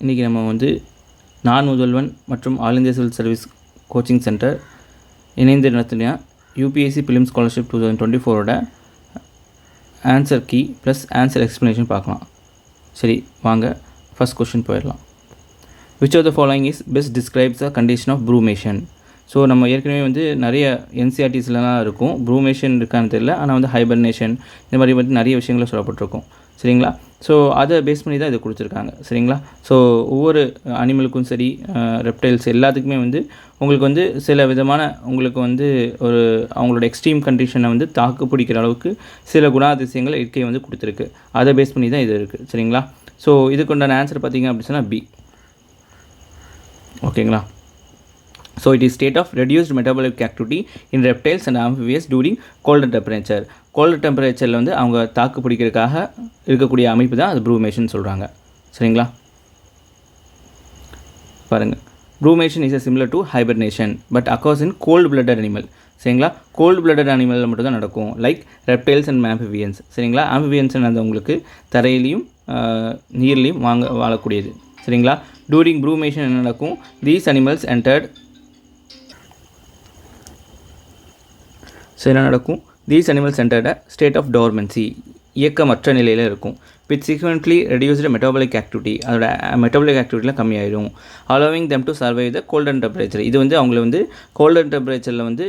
இன்றைக்கி நம்ம வந்து நான் முதல்வன் மற்றும் all India civil service coaching centre இணைந்து நடத்தின யூபிஎஸ்சி பிலிம்ஸ் ஸ்காலர்ஷிப் 2024ஓட answer key plus answer explanation பார்க்கலாம். சரி வாங்க ஃபஸ்ட் கொஷின் போயிடலாம். Which of the following is best describes the condition of brumation. So நம்ம ஏற்கனவே வந்து நிறைய என்சிஆர்டிஸ்லாம் இருக்கும், ப்ரூமேஷன் இருக்கான்னு தெரியல, ஆனால் வந்து ஹைபர்னேஷன் இந்த மாதிரி வந்து நிறைய விஷயங்கள சொல்லப்பட்டிருக்கும். சரிங்களா? ஸோ அதை பேஸ் பண்ணி தான் இது கொடுத்துருக்காங்க. சரிங்களா? ஸோ ஒவ்வொரு அனிமலுக்கும் சரி ரெப்டைல்ஸ் எல்லாத்துக்குமே வந்து உங்களுக்கு வந்து சில விதமான உங்களுக்கு வந்து ஒரு அவங்களோட எக்ஸ்ட்ரீம் கண்டிஷனை வந்து தாக்கு பிடிக்கிற அளவுக்கு சில குணாதிசயங்கள் இயற்கை வந்து கொடுத்துருக்கு. அதை பேஸ் பண்ணி தான் இது இருக்குது. சரிங்களா? ஸோ இதுக்கு உண்டான ஆன்சர் பார்த்திங்க அப்படின்னு சொன்னால் பி. ஓகேங்களா? So it is state of reduced metabolic activity in reptiles and amphibians during colder temperature. Cold டெம்பரேச்சரில் வந்து அவங்க தாக்கு பிடிக்கிறதுக்காக இருக்கக்கூடிய அமைப்பு தான் அது ப்ரூமேஷன் சொல்கிறாங்க. சரிங்களா? பாருங்கள், brumation is similar to hibernation but occurs in cold blooded animal. சரிங்களா? கோல்டு பிளட்டட் அனிமலில் மட்டும் தான் நடக்கும், லைக் ரெப்டைல்ஸ் அண்ட் ஆம்பிபியன்ஸ். சரிங்களா? ஆம்பிபியன்ஸ் அது உங்களுக்கு தரையிலையும் நீர்லேயும் வாழக்கூடியது. சரிங்களா? டூரிங் ப்ரூமேஷன் என்ன நடக்கும்? தீஸ் அனிமல்ஸ் என்டர்ட் என்ன நடக்கும்? These animals entered a state of dormancy, இயக்கமற்ற நிலையில் இருக்கும். With subsequently reduced metabolic activity, அதோட மெட்டாபாலிக் ஆக்டிவிட்டியில் கம்மியாயிடும். Allowing them to survive the colder temperature. இது வந்து அவங்கள வந்து கோல்டன் டெம்பரேச்சரில் வந்து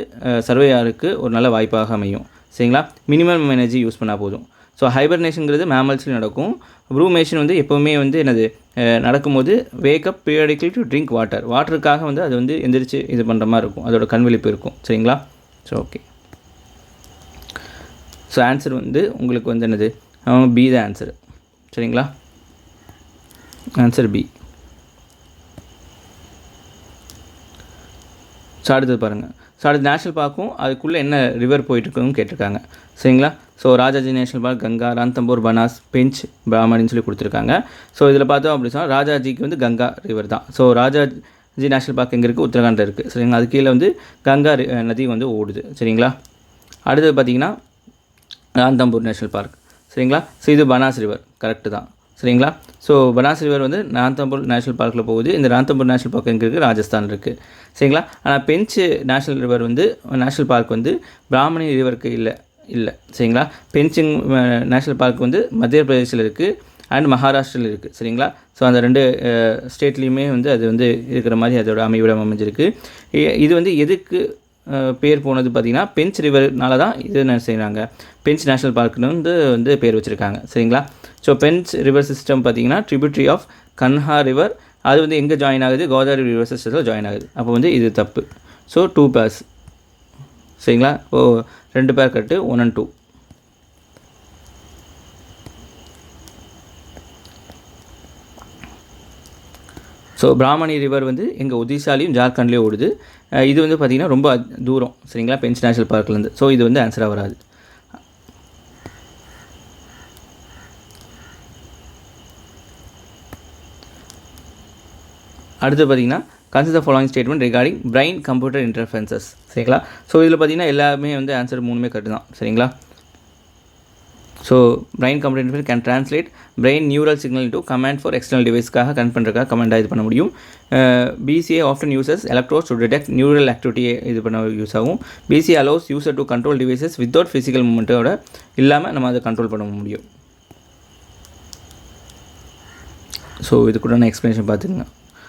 சர்வை ஆகிறதுக்கு ஒரு நல்ல வாய்ப்பாக அமையும். சரிங்களா? மினிமம் எனர்ஜி யூஸ் பண்ணால் போதும். ஸோ ஹைபர்னேஷனுங்கிறது மேமல்ஸ்லையும் நடக்கும். ப்ரூமேஷன் வந்து எப்போவுமே வந்து என்னது நடக்கும்போது வேக்கப் பீரியடிக்கலி டு ட்ரிங்க் வாட்டருக்காக வந்து அது வந்து எந்திரிச்சு இது பண்ணுற மாதிரி இருக்கும், அதோட கண்விழிப்பு இருக்கும். சரிங்களா? So okay. ஸோ ஆன்சர் வந்து உங்களுக்கு வந்து என்னது பி தான் ஆன்சரு. சரிங்களா? Answer B. ஸோ அடுத்தது பாருங்கள். ஸோ அடுத்து நேஷ்னல் பார்க்கும் அதுக்குள்ளே என்ன ரிவர் போயிட்டுருக்குன்னு கேட்டிருக்காங்க. சரிங்களா? So Rajaji national park, Ganga, Ranthambore, Banas, Pench, பிராமணின்னு சொல்லி கொடுத்துருக்காங்க. ஸோ இதில் பார்த்தோம் அப்படின்னு சொன்னால் ராஜாஜிக்கு வந்து கங்கா ரிவர் தான். ஸோ ராஜாஜி நேஷ்னல் பார்க் எங்கே இருக்குது? உத்தரகாண்டில் இருக்குது. சரிங்களா? அது கீழே வந்து கங்கா நதி வந்து ஓடுது. சரிங்களா? அடுத்தது பார்த்திங்கன்னா ராந்தம்பூர் நேஷ்னல் பார்க். சரிங்களா? ஸோ இது பனாஸ் ரிவர் கரெக்டு தான். சரிங்களா? ஸோ பனாஸ் ரிவர் வந்து ராந்தம்பூர் நேஷ்னல் பார்க்கில் போகுது. இந்த ராந்தம்பூர் நேஷ்னல் பார்க் எங்கே இருக்குது? ராஜஸ்தான் இருக்குது. சரிங்களா? ஆனால் பெஞ்ச் நேஷ்னல் ரிவர் வந்து நேஷ்னல் பார்க் வந்து பிராமணி ரிவருக்கு இல்லை. சரிங்களா? பெஞ்சிங் நேஷ்னல் பார்க் வந்து மத்திய பிரதேசில் இருக்குது அண்ட் மகாராஷ்டிரில் இருக்குது. சரிங்களா? ஸோ அந்த ரெண்டு ஸ்டேட்லேயுமே வந்து அது வந்து இருக்கிற மாதிரி அதோட அமைவிடம் அமைஞ்சிருக்கு. இது வந்து எதுக்கு பேர் போனது பார்த்திங்கன்னா பெஞ்ச் ரிவர்னால தான் இது என்ன செய்கிறாங்க, பெஞ்ச் நேஷ்னல் பார்க்குன்னு வந்து பேர் வச்சுருக்காங்க. சரிங்களா? ஸோ பெஞ்ச் ரிவர் சிஸ்டம் பார்த்திங்கன்னா ட்ரிபியூட்ரி ஆஃப் கன்ஹா ரிவர், அது வந்து எங்கே ஜாயின் ஆகுது? கோதாவரி ரிவர் சிஸ்டத்தில் ஜாயின் ஆகுது. அப்போ வந்து இது தப்பு. So 2 pairs. சரிங்களா? ஓ 2 பேர் கட்டு 1 and 2. ஸோ பிராமணி ரிவர் வந்து எங்கள் ஒடிசாலையும் ஜார்க்கண்ட்லேயும் ஓடுது. இது வந்து பார்த்திங்கன்னா ரொம்ப தூரம். சரிங்களா? Bench national பார்க்லேருந்து. ஸோ இது வந்து ஆன்சராக வராது. அடுத்து பார்த்திங்கன்னா consider following statement regarding brain computer interferences. சரிங்களா? ஸோ இதில் பார்த்திங்கன்னா எல்லாமே வந்து ஆன்சர் 3மே கரெக்டு தான். சரிங்களா? So brain computer interface can translate brain neural signal into command for external டிவைஸ்க்காக கனெக்ட் பண்ணுறதுக்காக கமாண்டாக இது பண்ண முடியும். BCA often users electrodes to detect neural ஆக்டிவிட்டியை இது பண்ண யூஸ் ஆகும். BCA allows user to control devices without physical மூமெண்ட்டோட இல்லாமல் நம்ம அதை கண்ட்ரோல் பண்ண முடியும். ஸோ இது கூட நான் எக்ஸ்ப்ளனேஷன் பார்த்துக்குங்க.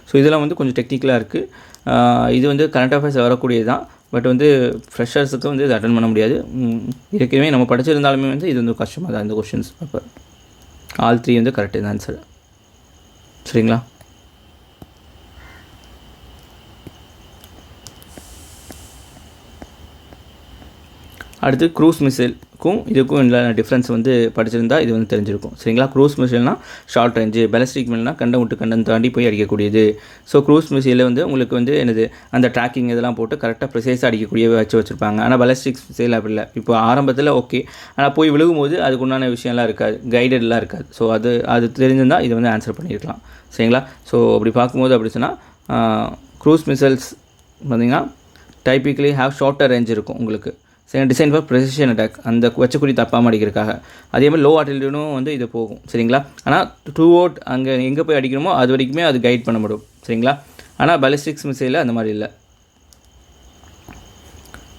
ஸோ இதெல்லாம் வந்து கொஞ்சம் டெக்னிக்கலாக இருக்குது. இது வந்து கரண்ட் அஃபேர்ஸில் வரக்கூடியது தான். பட் வந்து ஃப்ரெஷர்ஸுக்கு வந்து இது அட்டன் பண்ண முடியாது. ஏற்கனவே நம்ம படிச்சிருந்தாலுமே வந்து இது வந்து கஷ்டமாக தான் இந்த கொஷின்ஸ். அப்போ ஆல் 3 வந்து கரெக்டு தான் ஆன்சர். சரிங்களா? அடுத்து க்ரூஸ் மிசைலுக்கும் இதுக்கும் இல்லை டிஃப்ரென்ஸ் வந்து படிச்சிருந்தா இது வந்து தெரிஞ்சிருக்கும். சரிங்களா? க்ரூஸ் மிசைல்னால் ஷார்ட் ரேஞ்சு, பேலிஸ்டிக் மிசைல்னால் கண்டம் விட்டு கண்டம் தாண்டி போய் அடிக்கக்கூடியது. ஸோ க்ரூஸ் மிசைலில் வந்து உங்களுக்கு வந்து என்னது அந்த ட்ராக்கிங் இதெல்லாம் போட்டு கரெக்டாக ப்ரிசைஸாக அடிக்கக்கூடியவே வச்சுருப்பாங்க. ஆனால் பேலிஸ்டிக் மிசைல் அப்படி இல்லை. இப்போ ஆரம்பத்தில் ஓகே, ஆனால் போய் விழுகும்போது அதுக்கு உண்டான விஷயம்லாம் இருக்காது, கைடட்லாம் இருக்காது. ஸோ அது தெரிஞ்சிருந்தால் இது வந்து ஆன்சர் பண்ணியிருக்கலாம். சரிங்களா? ஸோ அப்படி பார்க்கும்போது அப்படி சொன்னால் க்ரூஸ் மிசைல்ஸ் பார்த்திங்கன்னா டைப்பிக்கலி ஹேவ் ஷார்ட்டர் ரேஞ்ச் இருக்கும் உங்களுக்கு. டிசைன் ஃபார் ப்ரெசிஷன் அட்டாக், அந்த வச்சக்குறி தப்பாமல் அடிக்கிறதுக்காக. அதே மாதிரி லோ ஆர்டிலரியும் வந்து இது போகும். சரிங்களா, ஆனால் த்ரூ அவுட் அங்கே எங்கே போய் அடிக்கணுமோ அது வரைக்குமே அது கைட் பண்ண முடியும். சரிங்களா, ஆனால் பாலிஸ்டிக்ஸ் மிசைலில் அந்த மாதிரி இல்லை.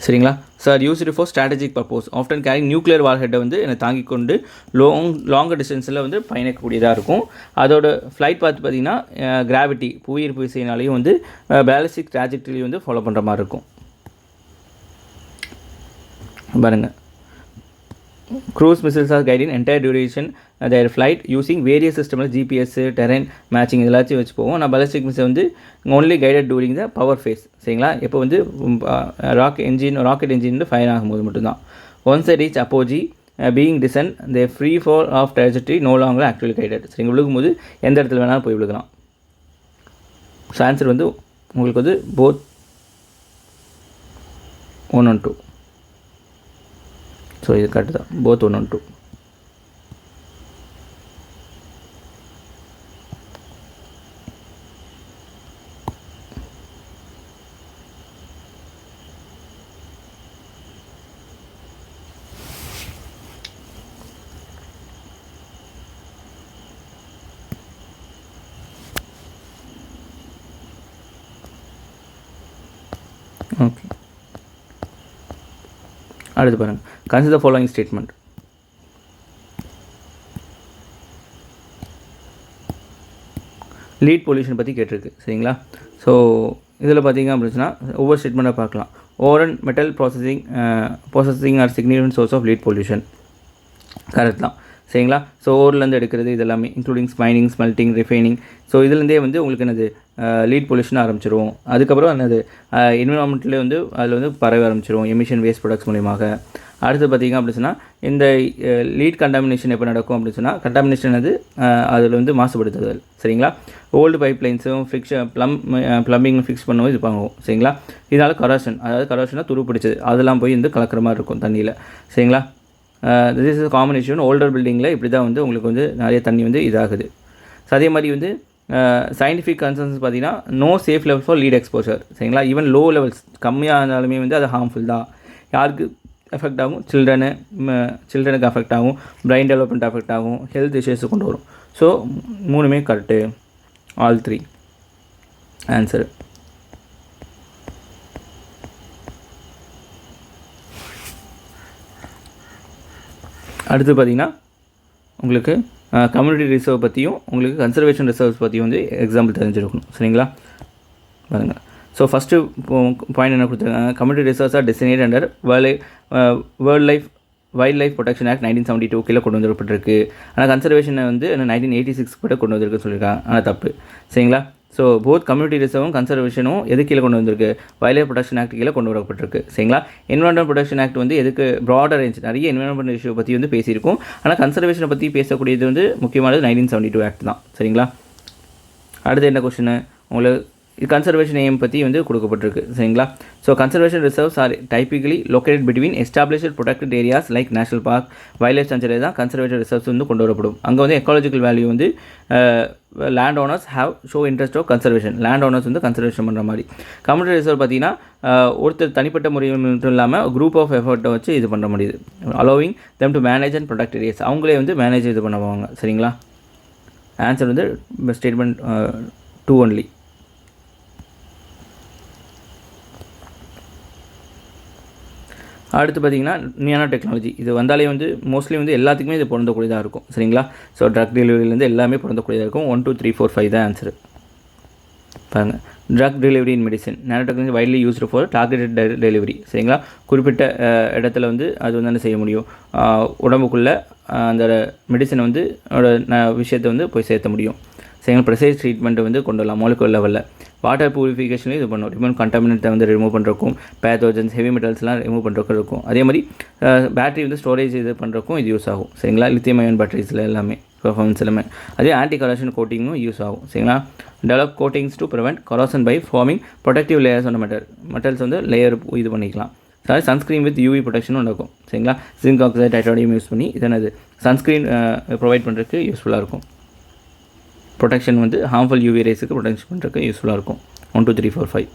சரிங்களா, sir used for strategic purpose often carrying nuclear war ஹெட்டை வந்து என்னை தாங்கி கொண்டு லாங்கர் டிஸ்டன்ஸில் வந்து பயணிக்கக்கூடியதாக இருக்கும். அதோட ஃப்ளைட் பார்த்து பார்த்திங்கன்னா கிராவிட்டி புவியீர்ப்பு விசையினாலையும் வந்து பேலிஸ்டிக் ட்ராஜெக்டரியும் வந்து ஃபாலோ பண்ணுற மாதிரி இருக்கும். பாருங்கள், cruise missiles are guiding entire duration their flight using various சிஸ்டமில் ஜிபிஎஸ் டெரென் மேட்சிங் இதெல்லாச்சும் வச்சு போவோம். நான் பாலிஸ்டிக் மிசைல் வந்து only guided during the power phase. சரிங்களா, இப்போ வந்து ராக்கெட் என்ஜின் வந்து ஃபயர் ஆகும்போது மட்டும்தான். Once reach apogee being descent they free for of trajectory no longer actually guided. சரிங்க, விழுகும்போது எந்த இடத்துல வேணாலும் போய் விழுகலாம். ஸோ ஆன்சர் வந்து உங்களுக்கு வந்து போத் 1 and 2. ஸோ இது கரெக்டு தான், போத் 1 and 2. ஓகே, அடுத்து பாருங்கள், consider the following statement. Lead pollution பற்றி கேட்டிருக்கு. சரிங்களா, ஸோ இதில் பார்த்தீங்க அப்படின்னா ஒவ்வொரு ஸ்டேட்மெண்ட்டாக பார்க்கலாம். Ore and metal processing are significant source of lead pollution correct தான். சரிங்களா, ஸோ ஓர்லேருந்து எடுக்கிறது இது எல்லாமே including mining, smelting, refining. So இதுலேருந்தே வந்து உங்களுக்கு என்னது லீட் பொல்யூஷன் ஆரம்பிச்சிரும். அதுக்கப்புறம் என்னது என்விரான்மெண்ட்லேயே வந்து அதில் வந்து பரவ ஆரம்பிச்சிரும் எமிஷன் வேஸ்ட் ப்ராடக்ட்ஸ் மூலியமாக. அடுத்து பார்த்திங்க அப்படின்னு சொன்னால் இந்த லீட் கண்டாமினேஷன் எப்போ நடக்கும் அப்படின்னு சொன்னால், கண்டாமினேஷன் அது அதில் வந்து மாசுபடுத்துதல். சரிங்களா, ஓல்டு பைப் லைன்ஸும் ப்ளம்பிங் ஃபிக்ஸ் பண்ணவும் இது பண்ணுவோம். சரிங்களா, இதனால் கரோஷன், அதாவது கரோஷனாக துரு பிடிச்சது அதெல்லாம் போய் வந்து கலக்கிற மாதிரி இருக்கும் தண்ணியில். சரிங்களா, this is common issue. Older பில்டிங்கில் இப்படி தான் வந்து உங்களுக்கு வந்து நிறைய தண்ணி வந்து இதாகுது. ஸோ அதே மாதிரி வந்து சயின்டிஃபிக் கன்சர்ன்ஸ் பார்த்தீங்கன்னா no safe level for lead exposure. சரிங்களா, ஈவன் லோ லெவல்ஸ் கம்மியாக இருந்தாலுமே வந்து அது ஹார்ம்ஃபுல் தான். யாருக்கு எஃபெக்ட் ஆகும்? சில்ட்ரனுக்கு அஃபெக்ட் ஆகும், பிரைன் டெவலப்மெண்ட் அஃபெக்ட் ஆகும், ஹெல்த் இஷ்யூஸை கொண்டு வரும். ஸோ 3மே கரெக்டு, ஆல் 3 ஆன்சரு. அடுத்து பார்த்திங்கன்னா உங்களுக்கு கம்யூனிட்டி ரிசர்வ் பற்றியும் உங்களுக்கு கன்சர்வேஷன் ரிசர்வ்ஸ் பற்றியும் வந்து எக்ஸாம்பிள் தெரிஞ்சிருக்கணும். சரிங்களா, பாருங்கள். ஸோ ஃபஸ்ட்டு பாயிண்ட் என்ன கொடுத்துருக்காங்க, community reserves are designated under wild life protection act 1972 கீழே கொண்டு வந்துருப்பட்டிருக்கு. ஆனால் கன்சர்வேஷனை வந்து 1986 கூட கொண்டு வந்திருக்குன்னு சொல்லியிருக்காங்க. ஆனால் தப்பு. சரிங்களா, ஸோ போத் கம்யூனிட்டி ரிசர்வும் கன்சர்வேஷனும் எது கீழே கொண்டு வந்திருக்கு? வைல்ட் லைஃப் ப்ரொடெக்ஷன் ஆக்ட் கீழே கொண்டு வரப்பட்டிருக்கு. சரிங்களா, என்விரான்மெண்ட் ப்ரொடெக்ஷன் ஆக்ட் வந்து எதுக்கு ப்ராடர் ரேஞ்ச் நிறைய என்விரான்மெண்ட் இஷ்யூ பற்றி வந்து பேசியிருக்கும். ஆனால் கன்சர்வேஷனை பற்றி பேசக்கூடியது வந்து முக்கியமானது 1972 ஆக்ட் தான். சரிங்களா, அடுத்து என்ன கொஸ்டின் உங்களுக்கு கன்சர்வேஷன் எய்ம் பற்றி வந்து கொடுக்கப்பட்டிருக்கு. சரிங்களா, so conservation reserves are typically located between established protected areas like national park, wild life sanctuary தான் கன்சர்வேஷன் ரிசர்வ்ஸ் வந்து கொண்டு வரப்படும். அங்கே வந்து எக்காலஜிக்கல் வேல்யூ வந்து land owners have show interest of conservation, land owners வந்து கன்சர்வேஷன் பண்ணுற மாதிரி. கம்யூனிட்டி ரிசர்வ் பார்த்தீங்கன்னா ஒருத்தர் தனிப்பட்ட முறையில் மட்டும் இல்லாமல் குரூப் ஆஃப் எஃபர்ட்டை வச்சு இது பண்ண முடியுது. Allowing them to manage and protect areas, அவங்களே வந்து மேனேஜ் இது பண்ணுவாங்க. சரிங்களா, ஆன்சர் வந்து ஸ்டேட்மெண்ட் 2 ஒன்லி. அடுத்து பார்த்திங்கன்னா நியானோ டெக்னாலஜி, இது வந்தாலே வந்து மோஸ்ட்லி வந்து எல்லாத்துக்குமே இது பொருந்தக்கூடியதாக இருக்கும். சரிங்களா, ஸோ ட்ரக் டெலிவரியிலேருந்து எல்லாமே பொருந்தக்கூடியதாக இருக்கும். 1 2 3 4 5 தான் ஆன்சரு. பாருங்கள், drug delivery in medicine, nano technology widely used for targeted delivery. சரிங்களா, குறிப்பிட்ட இடத்துல வந்து அது வந்து என்ன செய்ய முடியும், உடம்புக்குள்ளே அந்த மெடிசனை வந்து விஷயத்தை வந்து போய் சேர்த்த முடியும். சரிங்களா, ப்ரெசைஸ் ட்ரீட்மெண்ட்டை வந்து கொண்டு வரலாம் மாலிகுலர் லெவலில். வாட்டர் ப்யூரிஃபிகேஷன்லேயும் இது பண்ணும், ரிமூவ் கண்டாமினேட்டை வந்து ரிமூவ் பண்ணுறக்கும், பேத்தோஜன்ஸ் ஹெவி மெட்டல்ஸ்லாம் ரிமூவ் பண்ணுறக்கும் இருக்கும். அதே மாதிரி பேட்டரி வந்து ஸ்டோரேஜ் இது பண்ணுறக்கும் இது யூஸ் ஆகும். சரிங்களா, லித்தியம் அயன் பேட்டரிஸில் எல்லாமே பெர்ஃபார்மன்ஸ் எல்லாமே. அதே ஆன்டி கரோஷன் கோட்டிங்கும் யூஸ் ஆகும். சரிங்களா, develop coatings to prevent corrosion by forming protective layers on metals வந்து லேயர் இது பண்ணிக்கலாம். சாரி, சன்ஸ்க்ரீன் வித் யூவி ப்ரொடெக்ஷனும் நடக்கும். சரிங்களா, ஜிங்க் ஆக்சைடு டைட்டானியம் யூஸ் பண்ணி இதனது சன்ஸ்க்ரீன் ப்ரொவைட் பண்ணுறதுக்கு யூஸ்ஃபுல்லாக இருக்கும். ப்ரொடெக்ஷன் வந்து ஹார்ம்ஃபுல் யூவி ரேஸுக்கு ப்ரொடெக்ஷன் பண்ணுறதுக்கு யூஸ்ஃபுல்லாக இருக்கும். 1 2 3 4 5.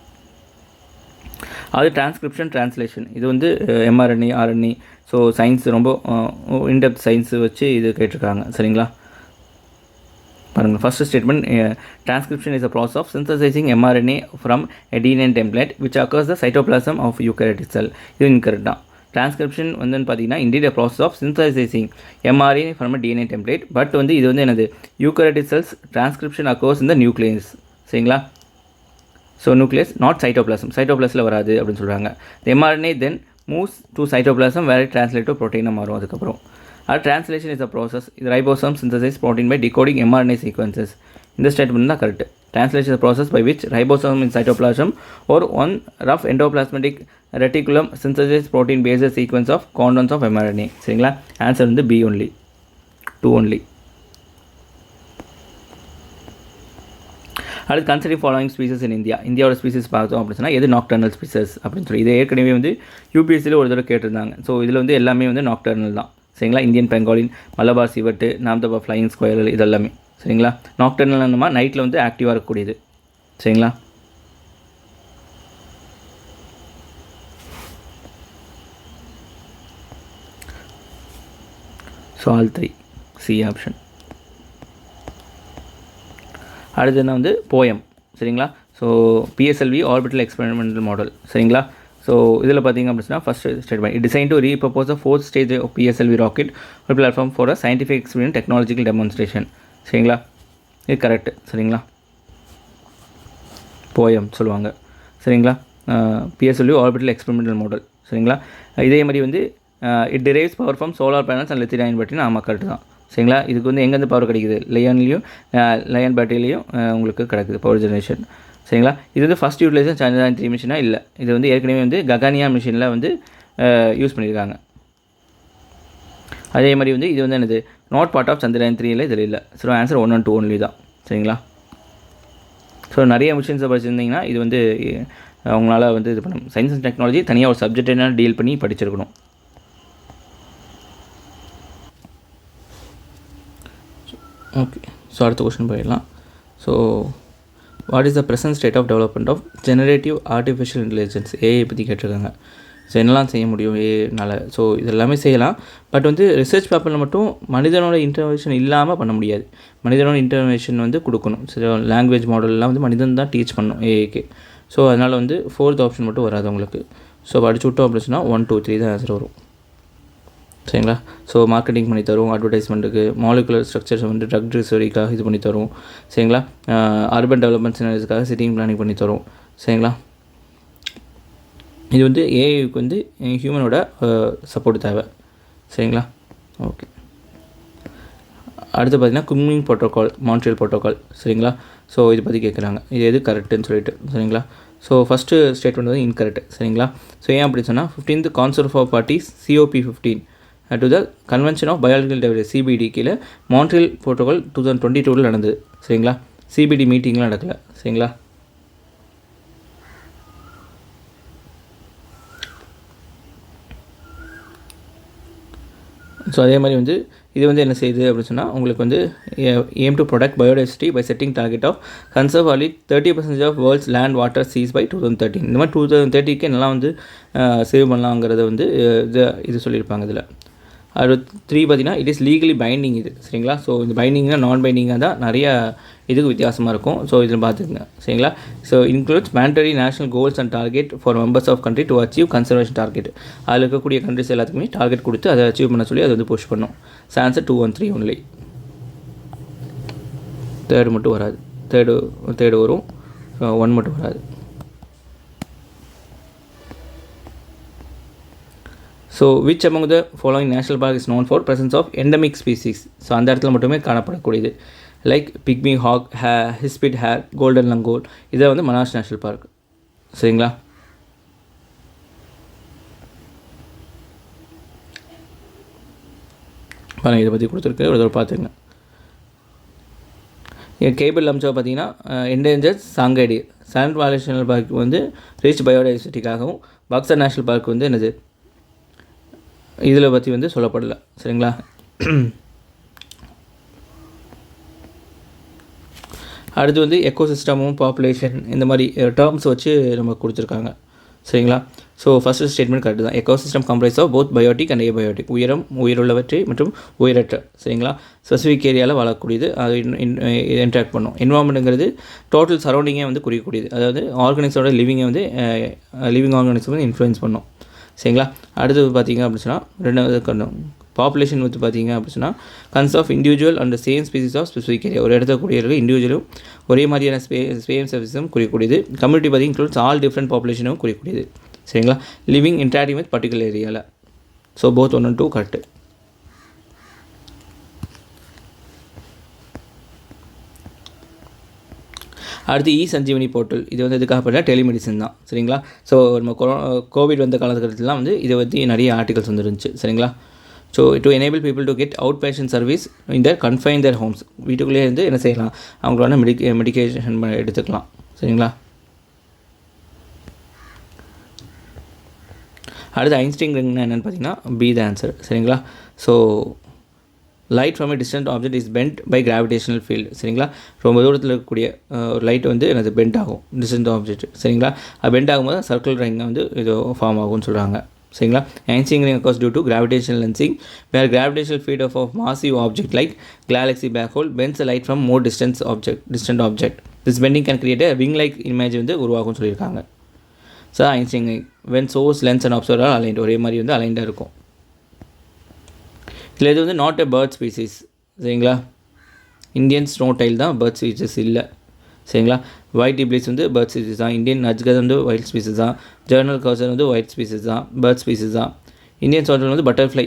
அது டிரான்ஸ்கிரிப்ஷன் ட்ரான்ஸ்லேஷன் இது வந்து எம்ஆர்என்ஏ ஆர்என்ஏ ஸோ சயின்ஸ் ரொம்ப இன்டெப்த் சயின்ஸு வச்சு இது கேட்டிருக்காங்க சரிங்களா. பாருங்கள் first statement transcription is a process of synthesizing mRNA from a DNA template which occurs the cytoplasm of eukaryotic cell. இது இன்கரெக்ட் தான். டிரான்ஸ்கிரிப்ஷன் வந்து பார்த்தீங்கன்னா indeed a process of synthesizing mRNA from a DNA template. But வந்து இது வந்து என்னது eukaryotic cells transcription occurs இந்த nucleus சரிங்களா. ஸோ நியூக்ளியஸ் நாட் சைட்டோபிளாசம், சைட்டோபிளாஸில் வராது அப்படின்னு சொல்கிறாங்க. MRNA then moves to cytoplasm where translate to ப்ரோட்டீனாக மாறும் அதுக்கப்புறம். Translation is a process. The ribosome synthesizes protein by decoding mRNA sequences. இந்த ஸ்டேட்மெண்ட் தான் correct. Translation is a process by which ribosome in cytoplasm or one rough endoplasmic reticulum synthesizes protein based sequence of codons of mRNA. சரிங்களா. Answer வந்து B only, 2 only. அடுத்து considering following species in India. இந்தியாவோட species பார்த்தோம் அப்படின்னு சொன்னால் எது nocturnal species அப்படின்னு சொல்லி இதை ஏற்கனவே வந்து யூபிஎஸ்சியில் ஒரு தடவை கேட்டிருந்தாங்க. ஸோ இதில் வந்து எல்லாமே வந்து நாக்டர்னல் தான் சரிங்களா. Indian pangolin, Malabar civet, Namdapha flying squirrel இதெல்லாமே சரிங்களா. நாக்டர்னல் நம்ம நைட்டில் வந்து ஆக்டிவாக இருக்கக்கூடியது சரிங்களா. So all 3 C option. அடுத்து என்ன வந்து போயம் சரிங்களா. So PSLV orbital experimental model சரிங்களா. ஸோ இதில் பார்த்தீங்க அப்படின்னா first statement design to repurpose the 4th stage of PSLV rocket ஒரு platform for a scientific experience technological demonstration சரிங்களா. இது கரெக்ட் சரிங்களா. போயம் சொல்லுவாங்க சரிங்களா. பிஎஸ்எல்வி ஆர்பிட்டல் எக்ஸ்பெரிமெண்டல் மாடல் சரிங்களா. இதே மாதிரி வந்து it drives power from solar panels and lithium battery. ஆமாம் கரெக்ட் தான் சரிங்களா. இதுக்கு வந்து எங்கேருந்து பவர் கிடைக்குது, லயன் பேட்டரிலையும் உங்களுக்கு கிடைக்குது பவர் ஜெனரேஷன் சரிங்களா. இது வந்து ஃபஸ்ட் யூட்டிலைசேஷன் சந்திரயான் 3 மிஷினாக இல்லை, இது வந்து ஏற்கனவே வந்து ககானியா மிஷினில் வந்து யூஸ் பண்ணியிருக்காங்க. அதே மாதிரி வந்து இது வந்து என்னது நாட் பார்ட் ஆஃப் சந்திரயான் 3 இதில் இல்லை. ஸோ ஆன்சர் 1 and 2 ஒன்லி தான் சரிங்களா. ஸோ நிறைய மிஷின்ஸை படிச்சிருந்தீங்கன்னா இது வந்து அவங்களால வந்து இது பண்ணணும். சயின்ஸ் அண்ட் டெக்னாலஜி தனியாக ஒரு சப்ஜெக்ட் என்ன டீல் பண்ணி படிச்சிருக்கணும். ஓகே, ஸோ அடுத்த கொஸ்டின் போயிடலாம். So what is the present state of development of generative artificial intelligence, AI பற்றி கேட்டிருக்காங்க. ஸோ என்னெல்லாம் செய்ய முடியும் ஏஐனால, ஸோ இதெல்லாமே செய்யலாம். பட் வந்து ரிசர்ச் பேப்பரில் மட்டும் மனிதனோட இன்டர்வென்ஷன் இல்லாமல் பண்ண முடியாது. மனிதனோட இன்டர்வென்ஷன் வந்து கொடுக்கணும். சரி, லாங்குவேஜ் மாடல்லாம் வந்து மனிதன் தான் டீச் பண்ணணும் ஏஐக்கு. ஸோ அதனால் வந்து 4th ஆப்ஷன் மட்டும் வராது உங்களுக்கு. ஸோ படிச்சு விட்டோம் அப்படின்னு சொன்னால் 1, 2, 3 தான் ஆன்சர் வரும் சரிங்களா. ஸோ மார்க்கெட்டிங் பண்ணி தரும், அட்வர்டைஸ்மெண்ட்டுக்கு, மாலிகுலர் ஸ்ட்ரக்சர்ஸ் வந்து ட்ரக் டிஸ்கவரிக்காக இது பண்ணி தரும் சரிங்களா. அர்பன் டெவலப்மெண்ட் சினரிஸ்க்காக சிட்டிங் பிளானிங் பண்ணி தரும் சரிங்களா. இது வந்து ஏஐக்கு வந்து ஹியூமனோட சப்போர்ட் தேவை சரிங்களா. ஓகே, அடுத்து பார்த்திங்கன்னா குன்மிங் ப்ரோட்டோகால், மான்ட்ரியல் ப்ரோட்டோகால் சரிங்களா. ஸோ இது பற்றி கேட்குறாங்க, இது எது கரெக்டுன்னு சொல்லிட்டு சரிங்களா. ஸோ ஃபஸ்ட்டு ஸ்டேட்மெண்ட் வந்து இன்கரெக்ட் சரிங்களா. ஸோ ஏன் அப்படி சொன்னால் 15th concert of parties COP15 to the convention of biological develop CBD கீழே மான்ட்ரியல் ப்ரோட்டோகால் 2022 நடந்தது சரிங்களா. CBD மீட்டிங்லாம் நடக்கல சரிங்களா. ஸோ அதே மாதிரி வந்து இது வந்து என்ன செய்யுது அப்படின்னு சொன்னால் உங்களுக்கு வந்து aim to protect biodiversity by setting target of conserve ally 30% of world's land water seas by 2013. இந்த மாதிரி 2030க்கு நல்லா வந்து சேவ் பண்ணலாங்கிறத வந்து இது சொல்லியிருப்பாங்க. இதில் 3 பார்த்தீங்கன்னா இட் இஸ் லீகலி பைண்டிங் இது சரிங்களா. ஸோ இந்த பைண்டிங்னா நான் பைண்டிங்காக தான் நிறையா இதுக்கு வித்தியாசமாக இருக்கும். ஸோ இதில் பார்த்துக்குங்க சரிங்களா. So includes mandatory national goals and target for members of country to achieve conservation target. அதில் இருக்கக்கூடிய கண்ட்ரிஸ் எல்லாத்துக்குமே டார்கெட் கொடுத்து அதை அச்சீவ் பண்ண சொல்லி அதை வந்து புஷ் பண்ணும். So answer 2 and 3 only. Third மட்டும் வராது, தேர்டு வரும், 1 மட்டும் வராது. So which among the following national park is known for presence of endemic species. So அந்த இடத்துல மட்டுமே காணப்படக்கூடியது like pygmy hog, hispid hare, golden langur. இதை வந்து மனாஸ் நேஷ்னல் பார்க் சரிங்களா. பாருங்கள், இதை பற்றி கொடுத்துருக்கு, ஒரு பார்த்துங்க. கேபிள் லம்சா பார்த்தீங்கன்னா endangered Sangai deer. Silent valley national park வந்து ரிச் பயோடைவர்சிட்டிக்காகவும், பக்சர் நேஷ்னல் பார்க் வந்து என்னது இதில் பற்றி வந்து சொல்லப்படலை சரிங்களா. அடுத்து வந்து எக்கோசிஸ்டமும் பாப்புலேஷன் இந்த மாதிரி டேர்ம்ஸ் வச்சு நம்ம கொடுத்துருக்காங்க சரிங்களா? ஸோ ஃபஸ்ட்டு ஸ்டேட்மெண்ட் கரெக்ட் தான். Ecosystem comprise of both biotic and abiotic. உயிருள்ளவற்றை மற்றும் உயிரற்ற. சரிங்களா? ஸ்பெசிஃபிக் ஏரியாவில் வாழக்கூடியது, அது இன்ட்ராக்ட் பண்ணும். என்வாரன்மெண்ட்டுங்கிறது டோட்டல் சரௌண்டிங்கே வந்து குறிக்கக்கூடியது. அதாவது ஆர்கானிக்ஸோட லிவிங்கை வந்து லிவிங் ஆர்கானிக்ஸ் வந்து இன்ஃப்ளூயன்ஸ் பண்ணும். சரிங்களா? அடுத்தது பார்த்திங்க அப்படின்னு சொன்னால் ரெண்டாவது பாப்புலேஷன் வந்து பார்த்திங்க அப்படின்னு சொன்னால் cons of individual and same species of specific area. ஒரு இடத்துல கூடிய இண்டிவிஜுவலும் ஒரே மாதிரியான சேம் சர்வீஸும் குறிக்கக்கூடியது. கம்யூனிட்டி பார்த்திங்க இன்க்ளூட்ஸ் ஆல் டிஃப்ரெண்ட் பாப்புலேஷனும் குறிக்கக்கூடியது. சரிங்களா? லிவிங் இன்ட்ராக்டிங் வித் பர்டிகுலர் ஏரியாவில். So both 1 and 2 correct. அடுத்து சஞ்சீவனி போர்ட்டல். இது வந்து எதுக்காக பண்ணால் டெலிமெடிசன் தான். சரிங்களா? ஸோ நம்ம கோவிட் வந்த காலகட்டத்திலாம் வந்து இதை பற்றி நிறைய ஆர்டிகல்ஸ் வந்துருந்துச்சு. சரிங்களா? So to enable people to get out passion service in their confine their homes. வீட்டுக்குள்ளேயே இருந்து என்ன செய்யலாம், அவங்களோட மெடிக்கேஷன் எடுத்துக்கலாம். சரிங்களா? அடுத்து ஐன்ஸ்டீன் ரிங்னா என்னென்னு பார்த்தீங்கன்னா பி த ஆன்சர். சரிங்களா? So light from a distant object is bent by gravitational field. சரிங்களா? ரொம்ப தூரத்தில் இருக்கக்கூடிய ஒரு லைட் வந்து எனது பெண்ட் ஆகும், டிஸ்டன்ட் ஆப்ஜெக்ட். சரிங்களா? அது பெண்ட் ஆகும்போது சர்க்கிள் ரிங் வந்து இது ஃபார்ம் ஆகும்னு சொல்கிறாங்க. சரிங்களா? Einstein ring occurs due to gravitational lensing where gravitational field of massive object like galaxy black hole bends light from more distant object. This bending can create விங் like image வந்து உருவாகும்னு சொல்லியிருக்காங்க. So Einstein when source lens and observer aligned, ஒரே மாதிரி வந்து அலைண்டாக இருக்கும். இதில் இது வந்து நாட் எ பேர்ட் ஸ்பீசிஸ். சரிங்களா? இந்தியன் ஸ்னோ டைல் தான் பேர்ட் ஸ்பீசிஸ் இல்லை. சரிங்களா? ஒயிட் இப்ளிஸ் வந்து பேர்ட் ஸ்பீசிஸ் தான். இந்தியன் நஜ்கர் வந்து ஒயிட் ஸ்பீசிஸ் தான். ஜெர்னல் கர்சர் வந்து ஒயிட் ஸ்பீசிஸ் தான், பேர்ட் ஸ்பீசிஸ் தான். இந்தியன் சோட்டல் வந்து butterfly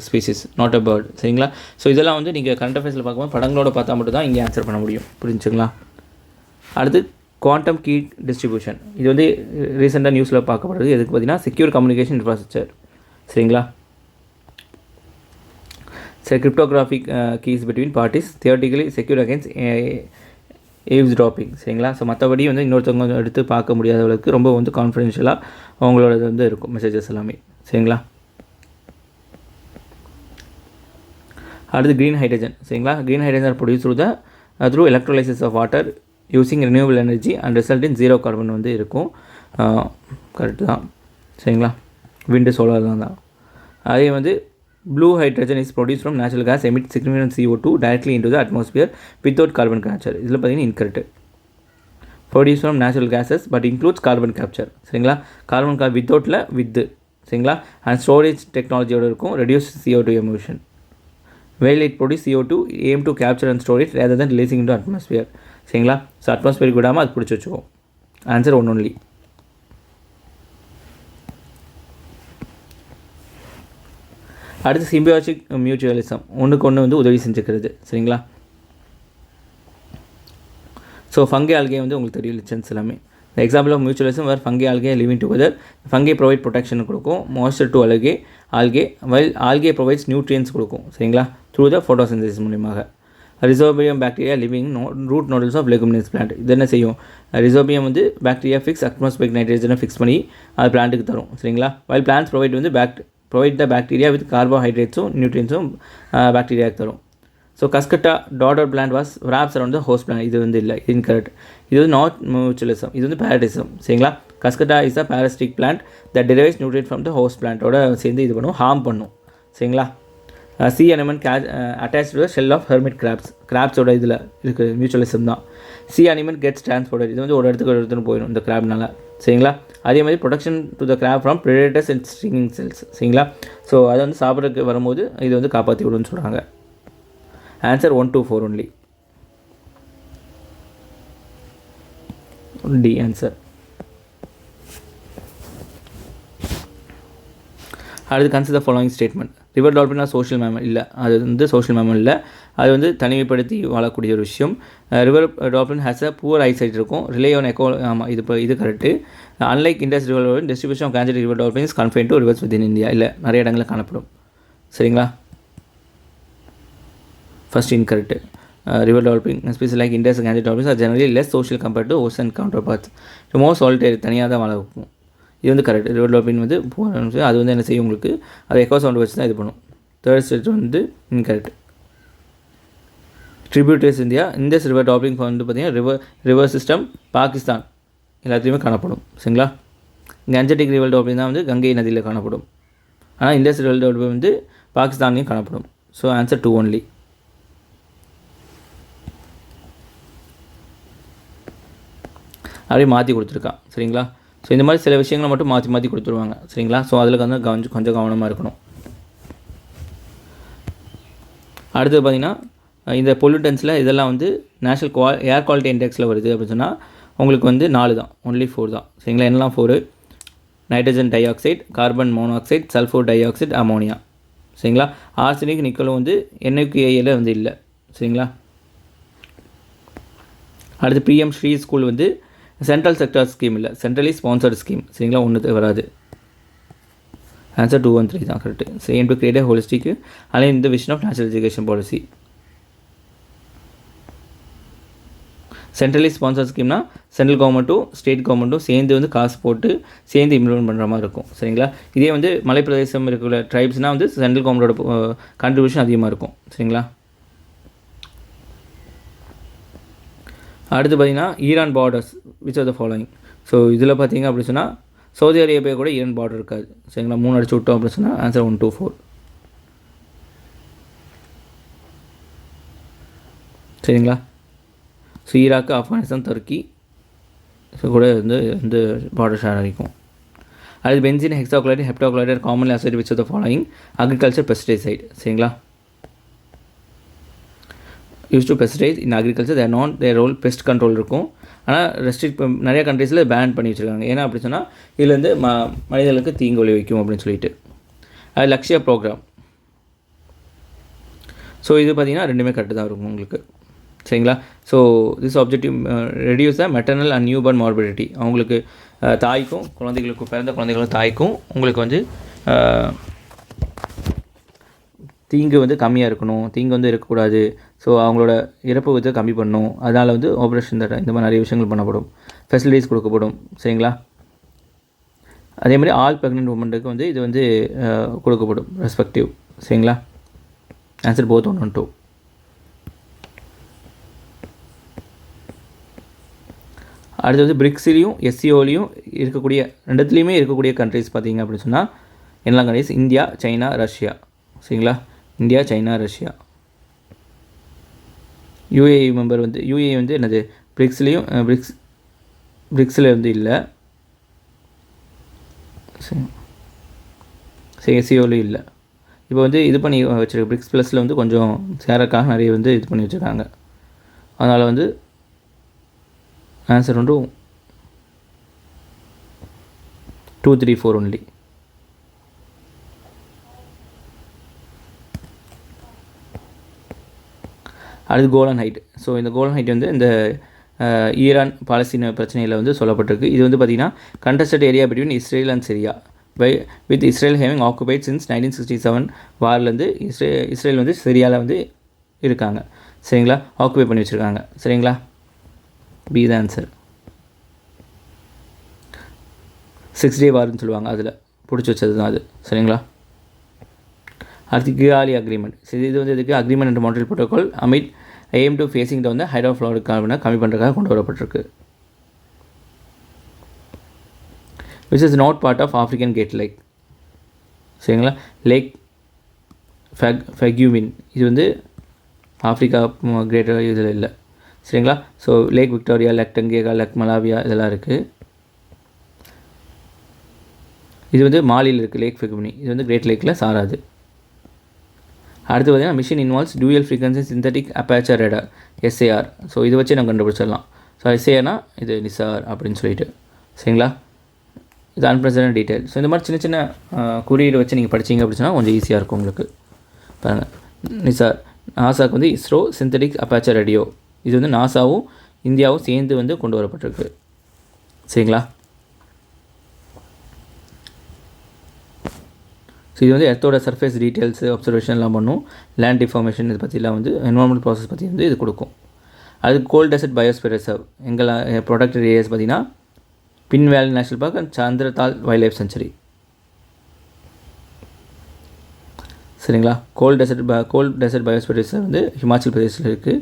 species, not a bird. சரிங்களா? ஸோ இதெல்லாம் வந்து நீங்கள் கரண்ட் அஃபேர்ஸில் பார்க்கும்போது படங்களோட பார்த்தா மட்டும் தான் இங்கே ஆன்சர் பண்ண முடியும். புரிஞ்சுங்களா? அடுத்து குவாண்டம் கீ டிஸ்ட்ரிபியூஷன். இது வந்து ரீசெண்டாக நியூஸில் பார்க்கப்படுறது. எதுக்கு பார்த்தீங்கன்னா செக்யூர் கம்யூனிகேஷன் இன்ஃப்ராஸ்ட்ரக்சர். சரிங்களா? Cryptographic keys between parties theoretically secure against eavesdropping. சரிங்களா? ஸோ மற்றபடி வந்து இன்னொருத்தவங்க எடுத்து பார்க்க முடியாத அளவுக்கு ரொம்ப வந்து கான்ஃபிடென்ஷியலாக அவங்களோட வந்து இருக்கும் மெசேஜஸ் எல்லாமே. சரிங்களா? அடுத்து க்ரீன் ஹைட்ரஜன். சரிங்களா? Green hydrogen produce through electrolysis of water using renewable energy and result in 0 carbon வந்து இருக்கும். கரெக்டு தான். சரிங்களா? விண்டு சோலார் தான். அதே வந்து blue hydrogen is produce from natural gas emit significant CO2 directly into the atmosphere without carbon capture. இதில் பார்த்தீங்கன்னா incorrect. Produce from natural gases but includes carbon capture. சரிங்களா? கார்பன் வித்தவுட்டில் வித்து. சரிங்களா? அண்ட் ஸ்டோரேஜ் டெக்னாலஜியோடு இருக்கும். Reduce CO2 emission. While it produce CO2, aim to capture and store it rather than releasing into atmosphere. சரிங்களா? So அட்மாஸ்பியருக்கு விடாமல் அது பிடிச்சி வச்சுக்கோம். Answer 1 only. அடுத்து சிம்பியாட்டிக் மியூச்சுவலிசம். ஒன்றுக்கு ஒன்று வந்து உதவி செஞ்சுக்கிறது. சரிங்களா? ஸோ ஃபங்கை ஆல்கே வந்து உங்களுக்கு தெரியும் லிச்சன்ஸ் எல்லாமே. Example of mutualism where fungi algae living together. Fungi provide protection கொடுக்கும், moisture to algae while algae provides nutrients கொடுக்கும். சரிங்களா? த்ரூ த ஃபோட்டோசிந்தசிஸ் மூலியமாக. Rhizobium bacteria living root nodules of leguminous plant. இது என்ன செய்யும்? ரிசோபியம் வந்து bacteria fix atmospheric நைட்ரஜனை fix பண்ணி அது பிளான்ட்டுக்கு தரும். சரிங்களா? வைல் பிளான்ஸ் ப்ரொவைட் வந்து ப்ரொவைட் த பாக்டீரியா வித் கார்போஹைட்ரேட்ஸும் நியூட்ரியன்ஸும் பாக்டீரியாவுக்கு தரும். So cuscuta dodder plant was wraps around the host plant. இது வந்து இல்லை, இன்கரெக்ட். இது வந்து நாட் மியூச்சுவலிசம், இது வந்து பேரடிசம். சரிங்களா? Cuscuta is a parasitic plant that derives nutrient from the host plant-ஓட சேர்ந்து இது பண்ணும், ஹார்ம் பண்ணும். சரிங்களா? sea anemone attached to the shell of hermit crabs-ஓட இதில் இருக்குது மியூச்சுவலிசம் தான். sea anemone gets transported. இது வந்து ஒரு இடத்துக்கு ஒரு இடத்துக்கு போயிடும் இந்த கிராப்னால. சரிங்களா? அதே மாதிரி production to the crab from predators and stinging cells. சரிங்களா? ஸோ அதை வந்து சாப்பிட்றதுக்கு வரும்போது இது வந்து காப்பாற்றி விடுன்னு சொல்கிறாங்க. Answer 1 to 4 only. D answer. அடுத்து consider following statement. River dolphin are social mammal இல்லை, அது வந்து சோஷியல் மேமல் இல்லை, அது வந்து தனிமைப்படுத்தி வாழக்கூடிய ஒரு விஷயம். River dolphin has a poor eyesight இருக்கும், ரிலே ஆன் எக்கோ. ஆமாம், இது correct. Unlike Indus river dolphin distribution of Gangetic river dolphin is confine to rivers within India. இல்லை, நிறைய இடங்களில் காணப்படும். சரிங்களா? First incorrect. River dolphin species like Indus Gangetic dolphins are generally less social compared to ocean counterparts. More solitary, தனியாக தான் வாழ வைக்கும். இது வந்து கரெக்ட். ரிவர் டால்பின் வந்து அது வந்து என்ன செய்யும் உங்களுக்கு, அது எக்கோ சவுண்ட் வச்சு தான் இது பண்ணும். தேர்ட் ஸ்டேட் வந்து இன்கரெக்ட். Tributaries India. இந்த ரிவர் டால்பின் வந்து பார்த்திங்கன்னா ரிவர் சிஸ்டம் பாகிஸ்தான் எல்லாத்தையுமே காணப்படும். சரிங்களா? கஞ்சட்டிக் ரிவர் டால்ஃபின் தான் வந்து கங்கை நதியில் காணப்படும். ஆனால் இண்டஸ் ரிவர் டால்ஃபின் வந்து பாகிஸ்தான்லேயும் காணப்படும். So answer 2 only. அப்படியே மாற்றி கொடுத்துருக்கான். சரிங்களா? ஸோ இந்த மாதிரி சில விஷயங்களை மட்டும் மாற்றி மாற்றி கொடுத்துருவாங்க. சரிங்களா? ஸோ அதில் வந்து கொஞ்சம் கவனமாக இருக்கணும். அடுத்தது பார்த்திங்கன்னா இந்த பொல்யூட்டன்ஸில் இதெல்லாம் வந்து நேஷ்னல் ஏர் குவாலிட்டி இண்டெக்ஸில் வருது அப்படின்னு சொன்னால் உங்களுக்கு வந்து 4 தான், ஒன்லி 4 தான். சரிங்களா? என்னெல்லாம் 4? Nitrogen dioxide, carbon monoxide, sulphur dioxide, ammonia. சரிங்களா? ஆர்சனிக் நிக்கலும் வந்து NaOH வந்து இல்லை. சரிங்களா? அடுத்து PM ஸ்ரீ ஸ்கூல் வந்து சென்ட்ரல் செக்டார் ஸ்கீம் இல்லை, சென்ட்ரலி ஸ்பான்சர்டு ஸ்கீம். சரிங்களா? ஒன்று வராது. ஆன்சர் 2 and 3 தான் correct. Same to create holistic align இந்த vision of national education policy. Centrally sponsor ஸ்கீம்னா சென்ட்ரல் கவர்மெண்ட்டும் ஸ்டேட் கவர்மெண்ட்டும் சேர்ந்து வந்து காசு போட்டு சேர்ந்து இம்ப்ளிமெண்ட் பண்ணுற மாதிரி இருக்கும். சரிங்களா? இதே வந்து மலைப்பிரதேசம் இருக்கிற ட்ரைப்ஸ்னால் வந்து சென்ட்ரல் கவர்மெண்டோட கான்ட்ரிபியூஷன் அதிகமாக இருக்கும். சரிங்களா? அடுத்து பார்த்திங்கன்னா Iran borders which are the following. So இதில் பார்த்தீங்க அப்படின்னு சொன்னால் சவுதி அரேபியா கூட ஈரான் பார்டர் இருக்காது. சரிங்களா? 3 அடிச்சு விட்டோம் அப்படின்னு சொன்னால் ஆன்சர் 1, 2, 4. சரிங்களா? So Iraq, Afghanistan, Turkey so கூட வந்து பார்டர் ஷேர் ஆகிக்கும். அது benzene, hexachloride, heptachloride commonly associated with the following agriculture pesticide. சரிங்களா? Use to pesticide in agriculture there not their role pest control இருக்கும். ஆனால் ரெஸ்ட்ரிக்ட் நிறையா கண்ட்ரீஸில் பேன் பண்ணி வச்சுருக்காங்க. ஏன்னா அப்படி சொன்னால் இதுலேருந்து மனிதர்களுக்கு தீங்கு விளைவிக்கும் அப்படின்னு சொல்லிட்டு. அது லக்ஷ்யா ப்ரோக்ராம். ஸோ இது பார்த்திங்கன்னா ரெண்டுமே கரெக்டு தான் இருக்கும் உங்களுக்கு. சரிங்களா? So this objective reduce the maternal and new born morbidity. அவங்களுக்கு தாய்க்கும் குழந்தைகளுக்கும் பிறந்த குழந்தைகளுக்கும் தாய்க்கும் உங்களுக்கு வந்து தீங்கு வந்து கம்மியாக இருக்கணும், தீங்கு வந்து இருக்கக்கூடாது. ஸோ அவங்களோட இறப்பு விதத்தை கம்மி பண்ணணும். அதனால் வந்து ஆப்ரேஷன் தர இந்த மாதிரி நிறைய விஷயங்கள் பண்ணப்படும், ஃபெசிலிட்டிஸ் கொடுக்கப்படும். சரிங்களா? அதே மாதிரி ஆல் ப்ரெக்னென்ட் உமனுக்கு வந்து இது வந்து கொடுக்கப்படும் ரெஸ்பெக்டிவ். சரிங்களா? Answer both 1 and 2. அடுத்து வந்து பிரிக்ஸ்லேயும் SCOலையும் இருக்கக்கூடிய ரெண்டுத்துலேயுமே இருக்கக்கூடிய கண்ட்ரிஸ் பார்த்திங்க அப்படின்னு சொன்னால் என்னெல்லாம் கண்ட்ரிஸ்? India, China, Russia. சரிங்களா? India, China, Russia. UAE member வந்து UAE வந்து என்னது பிரிக்ஸ்லேயும் பிரிக்ஸில் வந்து இல்லை. சரி SCOலையும் இல்லை. இப்போ வந்து இது பண்ணி வச்சுருக்கு பிரிக்ஸ் ப்ளஸில் வந்து கொஞ்சம் சேரக்காக நிறைய வந்து இது பண்ணி வச்சுருக்காங்க. அதனால் வந்து ஆன்சர் வந்து 2, 3, 4 ஒன்லி. அடுத்து கோலன் ஹைட். ஸோ இந்த கோலன் ஹைட் வந்து இந்த ஈரான் பாலஸ்தீன பிரச்சனையில் வந்து சொல்லப்பட்டிருக்கு. இது வந்து பார்த்திங்கன்னா contested area between Israel and Syria with Israel having occupied since 1967 வார்லேருந்து இஸ்ரேல் வந்து சிரியாவில் வந்து இருக்காங்க. சரிங்களா? ஆக்குபை பண்ணி வச்சுருக்காங்க. சரிங்களா? B the answer. 6 Day வார்னு சொல்லுவாங்க, அதில் பிடிச்சி வச்சது தான் அது. சரிங்களா? அடுத்து கிகாலி அக்ரிமெண்ட். சரி இது வந்து இதுக்கு agreement and Montreal protocol aimed aim to phasing வந்து ஹைட்ரோஃப்ளோரிக் கார்பனை கம்மி பண்ணுறதுக்காக கொண்டு வரப்பட்டிருக்கு. Which is not part of African great lake. சரிங்களா? லேக் ஃபெக்யூமின் இது வந்து ஆஃப்ரிக்கா கிரேட்டர் இதில் இல்லை. சரிங்களா? ஸோ லேக் விக்டோரியா, லேக் டங்கேகா, லேக் மலாவியா இதெல்லாம் இருக்குது. இது வந்து மாலியில் இருக்குது லேக் ஃபெக்யூமினி. இது வந்து கிரேட் லேக்கில் சாராது. அடுத்து பார்த்திங்கன்னா machine involves dual frequency synthetic aperture radar SAR. So இதை வச்சு நம்ம கண்டுபிடிச்சிடலாம். ஸோ SARனா இது நிசார் அப்படின்னு சொல்லிட்டு. சரிங்களா? இது அன்பிரசிடென்ட் டீட்டெயில். ஸோ இந்த மாதிரி சின்ன சின்ன குறியீடு வச்சு நீங்கள் படிச்சிங்க அப்படின்னு சொன்னால் கொஞ்சம் ஈஸியாக இருக்கும் உங்களுக்கு. பாருங்கள், நிசார் நாசாவுக்கு வந்து இஸ்ரோ சிந்தட்டிக் அப்பேச்சர் ரேடியோ. இது வந்து நாசாவும் இந்தியாவும் சேர்ந்து வந்து கொண்டு வரப்பட்டிருக்கு. சரிங்களா? ஸோ இது வந்து எர்த்தோட சர்ஃபேஸ் டீட்டெயில்ஸு அப்சர்வேஷன்லாம் பண்ணும். லேண்ட் டிஃபார்மேஷன் இது பற்றிலாம் வந்து என்வரான்மெண்ட் ப்ராசஸ் பற்றி வந்து இது கொடுக்கும். அது கோல்ட் டெசர்ட் பயோஸ்பியர் ரிசர்வ் எங்கெல்லாம் ப்ரொடெக்டட் ஏரியாஸ் பார்த்திங்கன்னா Pin valley national park and Chandratal wild life sanctuary. சரிங்களா? கோல்ட் டெசர்ட் பயோஸ்பியர் ரிசர்வ் வந்து ஹிமாச்சல் பிரதேசில் இருக்குது.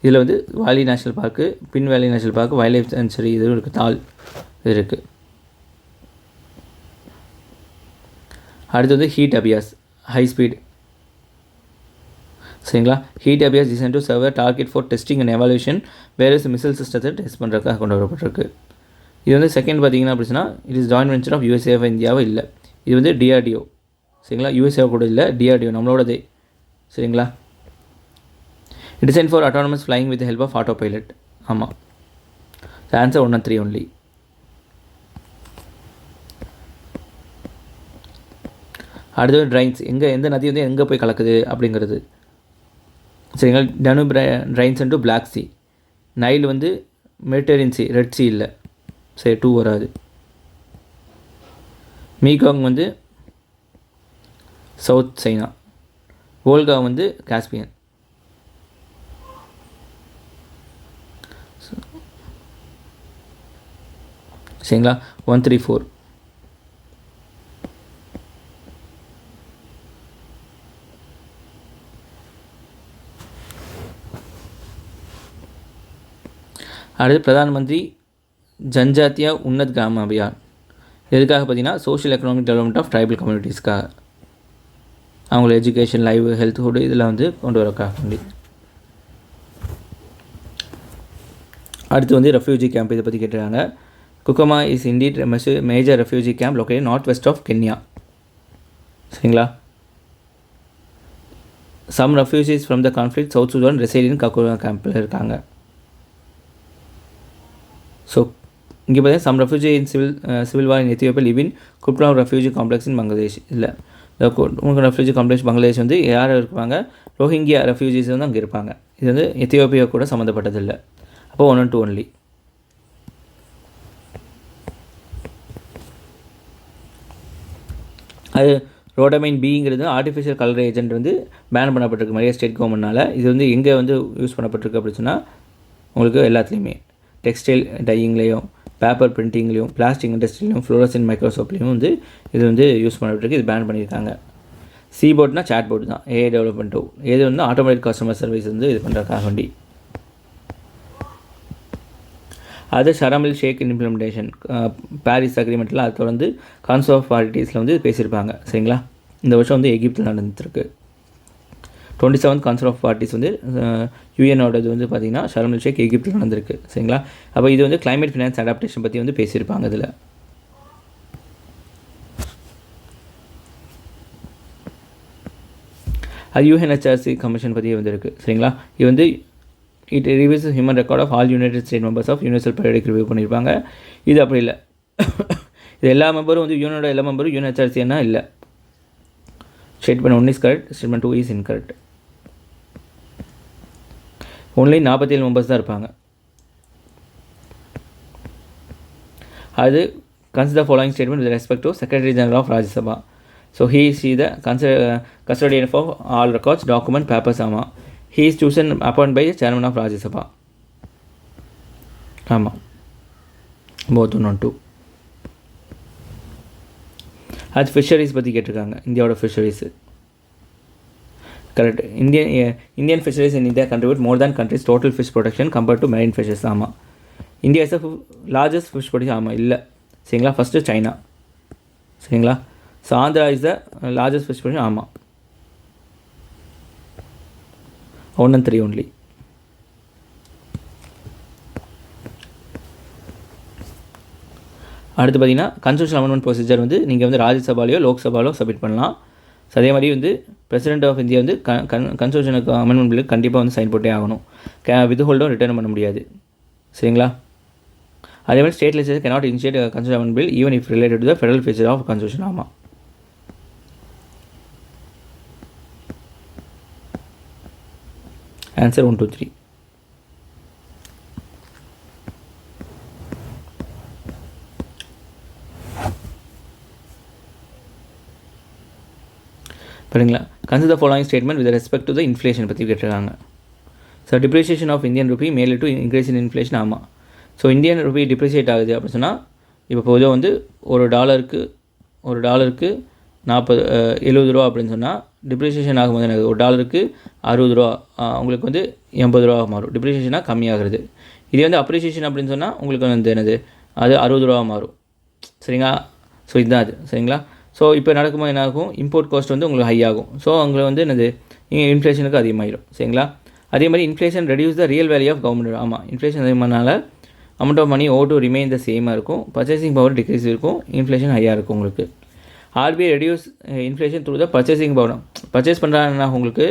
இதில் வந்து Vaali national park, Pin valley national park, wild life sanctuary இதுவும் இருக்குது, தால் இது இருக்குது. அடுத்து வந்து ஹீட் அபியாஸ் ஹை ஸ்பீட். சரிங்களா, heat Abhyas design to server target for testing and evaluation various missile சிஸ்டத்தை டெஸ்ட் பண்ணுறதுக்காக கொண்டு வரப்பட்டிருக்கு. இது வந்து செகண்ட் பார்த்தீங்கன்னா அப்படின்னா it is joint venture of USA இந்தியாவை இல்லை, இது வந்து டிஆர்டிஓ. சரிங்களா, யூஎஸ்ஏ கூட இல்லை, டிஆர்டிஓ நம்மளோடதே. சரிங்களா, design for autonomous flying with help of autopilot. ஆமாம், ஆன்சர் 1 and 3 ஒன்லி. அடுத்தது ட்ரைன்ஸ், எந்த நதி வந்து எங்கே போய் கலக்குது அப்படிங்கிறது. சரிங்களா, Danube drains and to black sea. Nile வந்து மெடிட்டரேனியன் சி, ரெட் சி இல்லை. சரி, 2 வராது. மீகாங் வந்து சவுத் சைனா. வோல்கா வந்து காஸ்பியன். சரிங்களா, 1, 3, 4. அடுத்து பிரதான் மந்திரி ஜன்ஜாத்தியா உன்னத் கிராம அபியான். எதுக்காக பார்த்தீங்கன்னா social economic development of tribal கம்யூனிட்டிஸ்க்காக, அவங்கள எஜுகேஷன், லைவ் ஹெல்த்ஹுட் இதெல்லாம் வந்து கொண்டு வரக்காக வேண்டி. அடுத்து வந்து ரெஃப்யூஜி கேம்ப் இதை பற்றி கேட்டுருக்காங்க. Kakuma is indeed major refugee camp located north west of Kenya. சரிங்களா, some refugees from the conflict south Sudan reside in Kakuma கேம்பில் இருக்காங்க. ஸோ இங்கே பார்த்தீங்கன்னா some refugee in civil war in Ethiopia live in குப்ரா refugee complex in Bangladesh. இல்லை, இந்த refugee complex Bangladesh வந்து யார் இருப்பாங்க, ரோஹிங்கியா ரெஃப்யூஜிஸ் வந்து அங்கே இருப்பாங்க. இது வந்து எத்தியோப்பியா கூட சம்மந்தப்பட்டதில்லை. அப்போ 1 and 2 ஒன்லி. அது ரோடமைன் பிங்கிறது ஆர்டிஃபிஷியல் கலர் ஏஜென்ட் வந்து பேன் பண்ணப்பட்டிருக்கு நிறைய ஸ்டேட் கவர்மெண்ட்னால். இது வந்து எங்கே வந்து யூஸ் பண்ணப்பட்டிருக்கு அப்படின்னு சொன்னால் உங்களுக்கு எல்லாத்துலேயுமே டெக்ஸ்டைல் டையிங்லேயும், பேப்பர் பிரிண்டிங்லேயும், பிளாஸ்டிக் இண்டஸ்ட்ரிலையும், ஃப்ளோரசன் மைக்ரோசாஃப்ட்லேயும் வந்து இது வந்து யூஸ் பண்ணப்பட்டிருக்கு. இது பேன் பண்ணியிருக்காங்க. சி போர்ட்னா சேட் போர்டு தான், ஏஐ டெவலப்மெண்ட்டோ. இது வந்து ஆட்டோமேட்டிக் கஸ்டமர் சர்வீஸ் வந்து இது பண்ணுறதுக்காக வேண்டி. அது ஷரமில் ஷேக் இம்ப்ளிமெண்டேஷன் பாரிஸ் அக்ரிமெண்ட்டில் அது தொடர்ந்து கவுன்சில் ஆஃப் பார்ட்டிஸில் வந்து பேசியிருப்பாங்க. சரிங்களா, இந்த வருஷம் வந்து எகிப்தில் நடந்துருக்கு. 27th கவுன்சில் ஆஃப் பார்ட்டிஸ் வந்து யூஎனோடது வந்து பார்த்திங்கன்னா ஷரமில் ஷேக் எகிப்தில் நடந்திருக்கு. சரிங்களா, அப்போ இது வந்து கிளைமேட் ஃபினான்ஸ் அடாப்டேஷன் பற்றி வந்து பேசியிருப்பாங்க. இதில் அது யூஎன்ஹெச்ஆர்சி கமிஷன் பற்றி வந்துருக்கு. சரிங்களா, இது வந்து it reviews human record of all united state members of universal periodic review பண்ணியிருப்பாங்க. இது அப்படி இல்லை, இது எல்லா மெம்பரும் வந்து யூனியோட எல்லா மெம்பரும் யூஎன்ஹெச்ஆர்சின்னா இல்லை. Statement 1 is correct, statement 2 is incorrect. Only 47 members தான் இருப்பாங்க. அது consider following statement with respect to secretary general of Rajya Sabha. So he is the custodian of all records, document, papers. ஆமாம், he is chosen appointed by the chairman of Rajya Sabha. ஆமாம், both 1 and 2. அது fisheries பற்றி கேட்டிருக்காங்க. இந்தியாவோட fisheries correct. Indian fisheries in India contribute more than countries total fish production compared to marine fishes. ஆமாம், India is largest fish production. ஆமாம், இல்லை. சரிங்களா, first China. சரிங்களா, so Andhra is the largest fish production. ஆமாம், 1 and 3 only. அடுத்து பார்த்தீங்கன்னா constitution amendment procedure வந்து நீங்கள் வந்து ராஜ்யசபாலையோ லோக்சபாலோ சப்மிட் பண்ணலாம். ஸோ அதே மாதிரி வந்து பிரசிடென்ட் ஆஃப் இந்தியா வந்து கன்ஸ்டியூஷனுக்கு அமெண்ட்மெண்ட் பில்லுக்கு கண்டிப்பாக வந்து சைன் போட்டே ஆகணும். வித்ஹோல்டும் ரிட்டர்ன் பண்ண முடியாது. சரிங்களா, அதே மாதிரி state legislature cannot initiate constitution amendment bill even if related to the federal feature of constitution. ஆமாம், ஆன்சர் 1, 2, 3. சரிங்களா, consider following statement with respect to the inflation பற்றி கேட்டிருக்காங்க. So depreciation of Indian rupee மேலே டு இன்க்ரீஸ் இன் இன்ஃப்ளேஷன். ஆமாம், so Indian rupee depreciate ஆகுது அப்படின்னு சொன்னால் இப்போ பொதுவாக வந்து ஒரு டாலருக்கு 70 ரூபா அப்படின்னு சொன்னால் டிப்ரிசியேஷன் ஆகும்போது எனக்கு ஒரு டாலருக்கு 60 ரூபா, உங்களுக்கு வந்து 80 ரூபா மாறும். டிப்ரிசியேஷனாக கம்மியாகிறது. இதே வந்து அப்ரிசியேஷன் அப்படின்னு சொன்னால் உங்களுக்கு வந்து என்னது அது 60 ரூபா மாறும். சரிங்களா, ஸோ இதுதான் அது. சரிங்களா, ஸோ இப்போ நடக்கும்போது என்ன ஆகும், இம்போர்ட் காஸ்ட் வந்து உங்களுக்கு ஹை ஆகும். ஸோ அங்கே வந்து என்னது இன்ஃப்ளேஷனுக்கு அதிகமாகிடும். சரிங்களா? அதே மாதிரி inflation reduce the real value of government. ஆமாம், இன்ஃப்ளேஷன் அதிகமானால amount of money owe to remain the சேமாக இருக்கும், பர்ச்சேசிங் பவர் டிக்ரீஸ் இருக்கும், இன்ஃப்ளேஷன் ஹையாக இருக்கும் உங்களுக்கு. RBI reduce inflation through the purchasing power. Purchase பண்ணுறாங்கன்னா உங்களுக்கு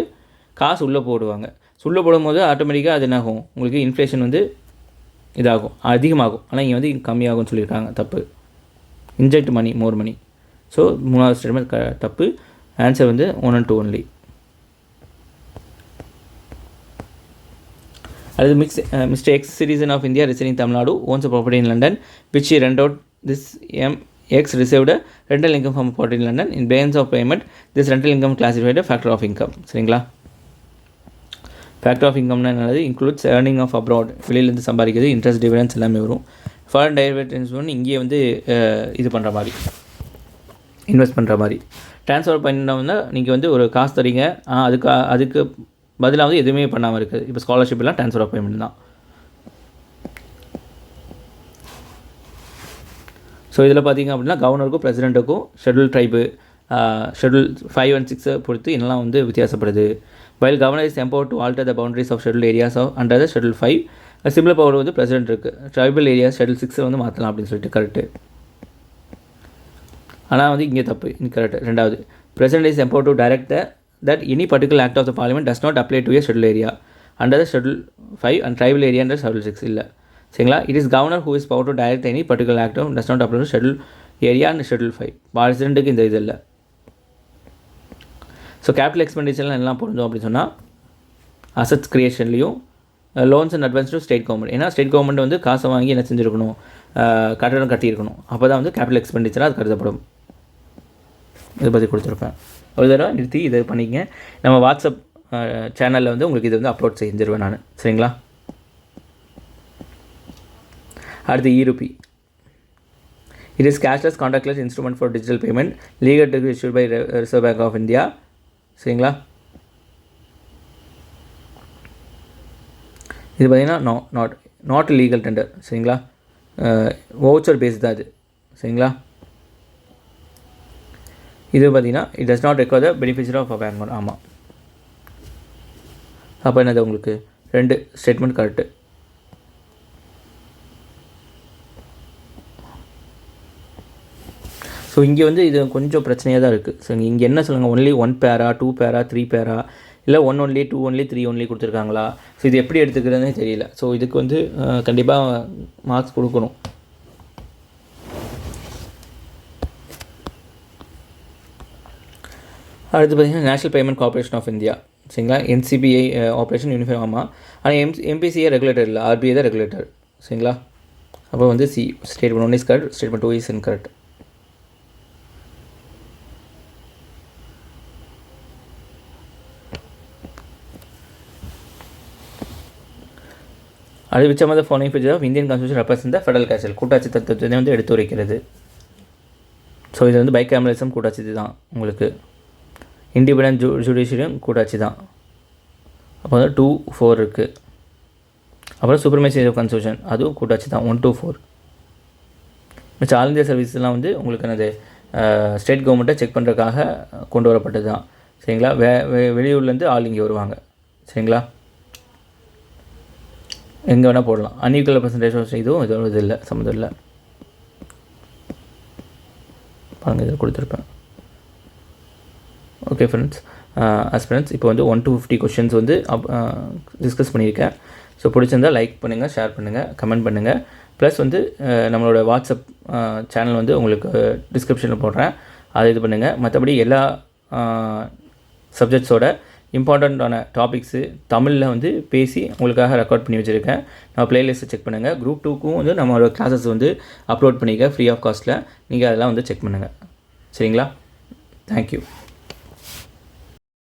காசு உள்ளே போடுவாங்க. உள்ளே போடும்போது ஆட்டோமேட்டிக்காக அது என்னாகும், உங்களுக்கு இன்ஃப்ளேஷன் வந்து இதாகும், அதிகமாகும். ஆனால் இங்கே வந்து கம்மியாகும்னு சொல்லியிருக்காங்க. தப்பு. இன்ஜெக்ட் மணி, மோர் மணி. ஸோ 3வது ஸ்டேட்மெண்ட் தப்பு. ஆன்சர் வந்து 1 and 2 ஒன்லி. அடுத்து Mr. X citizen of India residing Tamil Nadu owns a property in London which he rent out. This X received a rental income from a property in London. In balance of payment, this rental income classified a factor of income. சரிங்களா? Factor of இன்கம்னா என்னது, includes earning of abroad, வெளியிலேருந்து சம்பாதிக்கிறது, interest dividends எல்லாமே வரும். Foreign direct investment இங்கேயே வந்து இது பண்ணுற மாதிரி, இன்வெஸ்ட் பண்ணுற மாதிரி. ட்ரான்ஸ்ஃபர் பண்ணோம்னா நீங்கள் வந்து ஒரு காசு தரீங்க, அதுக்கு பதிலாக வந்து எதுவுமே பண்ணாமல் இருக்குது. இப்போ ஸ்காலர்ஷிப் எல்லாம் ட்ரான்ஸ்ஃபர் ஆஃப் பேமெண்ட் தான். ஸோ இதில் பார்த்திங்க அப்படின்னா கவர்னருக்கும் பிரசிடெண்ட்டுக்கும் ஷெட்யூல் ட்ரைபு, ஷெட்யூல் 5 and 6 பொறுத்து என்னெல்லாம் வந்து வித்தியாசப்படுது. While governor is empowered to alter the boundaries of scheduled areas under the schedule 5, a similar power வந்து president இருக்குது. ட்ரைபல் ஏரியா ஷெட்யூல் 6 வந்து மாற்றலாம் அப்படின்னு சொல்லிட்டு கரெக்டு. ஆனால் வந்து இங்கே தப்பு, கரெக்டு. ரெண்டாவது, president is empowered to direct that any particular act of the parliament does not apply to a scheduled area under the schedule 5 and tribal area under schedule 6 இல்லை. சரிங்களா? It is governor who is power to direct any particular act of does not apply to schedule area and schedule 5. presidentக்கு இந்த இது இல்லை. So capital எக்ஸ்பெண்டிச்சர்லாம் எல்லாம் பொருந்தும் அப்படின்னு சொன்னால் assets க்ரியேஷன்லேயும் loans and advance to state government. ஏன்னா ஸ்டேட் கவர்மெண்ட் வந்து காசை வாங்கி என்ன செஞ்சுருக்கணும், கட்டடம் கட்டியிருக்கணும். அப்போ தான் வந்து கேபிட்டல் எக்ஸ்பெண்டிச்சராக அது கருதப்படும். இதை பற்றி கொடுத்துருப்பேன். ஒரு தடவை நிறுத்தி இதை பண்ணிக்கங்க. நம்ம வாட்ஸ்அப் சேனலில் வந்து உங்களுக்கு இதை வந்து அப்லோட் செஞ்சிருவேன் நான். சரிங்களா? அடுத்து E-Rupee. It is cashless contactless instrument for digital payment, legal to issued by Reserve Bank of India. சரிங்களா? இது பார்த்திங்கன்னா நாட் லீகல் டெண்டர். சரிங்களா? வவுச்சர் பேஸ் தான் இது. சரிங்களா? இது பார்த்திங்கன்னா it does not require the beneficiary of a bank account. ஆமாம். அப்போ என்னது உங்களுக்கு 2 ஸ்டேட்மெண்ட் கரெக்டு. ஸோ இங்கே வந்து இது கொஞ்சம் பிரச்சனையாக தான் இருக்குது. ஸோ இங்கே என்ன சொல்லுங்கள், ஒன்லி 1 பேரா 2 பேரா 3 பேரா இல்லை 1 only 2 only 3 only கொடுத்துருக்காங்களா? ஸோ இது எப்படி எடுத்துக்கிறதுனே தெரியல. ஸோ இதுக்கு வந்து கண்டிப்பாக மார்க்ஸ் கொடுக்கணும். அடுத்து பார்த்திங்கன்னா national payment corporation of India. சரிங்களா? NCBI operation uniform. ஆமாம். ஆனால் MPCA ரெகுலேட்டர் இல்லை, RBI தான் ரெகுலேட்டர். சரிங்களா? அப்போ வந்து statement 1 is correct, statement 2 is incorrect. அது which among the following features of Indian Constitution represent the federal castle? கூட்டாட்சி தத்துவத்தை வந்து எடுத்து உரைக்கிறது. ஸோ இது வந்து பைகேமரலிசம் கூட்டாட்சி தான் உங்களுக்கு. இண்டிபெண்டன்ட் ஜுடிஷியரியும் கூட்டாட்சி தான். அப்போ வந்து 2, 4 இருக்குது. அப்புறம் சுப்ரமேசி ஆஃப் கான்ஸ்டியூஷன் அதுவும் கூட்டாட்சி தான் 1, 2, 4. மிச்சம் ஆல் இந்தியா சர்வீஸ்லாம் வந்து உங்களுக்கு என்னது ஸ்டேட் கவர்மெண்ட்டை செக் பண்ணுறதுக்காக கொண்டு வரப்பட்டது தான். சரிங்களா? வெளியூர்லேருந்து ஆள் இங்கே வருவாங்க. சரிங்களா? எங்கே வேணால் போடலாம். அன்இக்குவல் பர்சன்டேஜ் இதுவும் இது இல்லை, சம்மந்தம் இல்லை. பாருங்கள், இதில் கொடுத்துருப்பேன். ஓகே ஃப்ரெண்ட்ஸ், இப்போ வந்து 1 to 50 கொஷின்ஸ் வந்து டிஸ்கஸ் பண்ணியிருக்கேன். ஸோ பிடிச்சிருந்தால் லைக் பண்ணுங்கள், ஷேர் பண்ணுங்கள், கமெண்ட் பண்ணுங்கள். ப்ளஸ் வந்து நம்மளோட வாட்ஸ்அப் சேனல் வந்து உங்களுக்கு டிஸ்கிரிப்ஷனில் போடுறேன், அதை இது பண்ணுங்கள். மற்றபடி எல்லா சப்ஜெக்ட்ஸோட இம்பார்ட்டண்ட்டான டாபிக்ஸு தமிழில் வந்து பேசி உங்களுக்காக ரெக்கார்ட் பண்ணி வச்சுருக்கேன். நம்ம ப்ளேலிஸ்ட்டை செக் பண்ணுங்கள். குரூப் 2க்கும் வந்து நம்மளோட கிளாஸஸ் வந்து அப்லோட் பண்ணிக்க ஃப்ரீ ஆஃப் காஸ்ட்டில். நீங்கள் அதெல்லாம் வந்து செக் பண்ணுங்கள். சரிங்களா? தேங்க்யூ.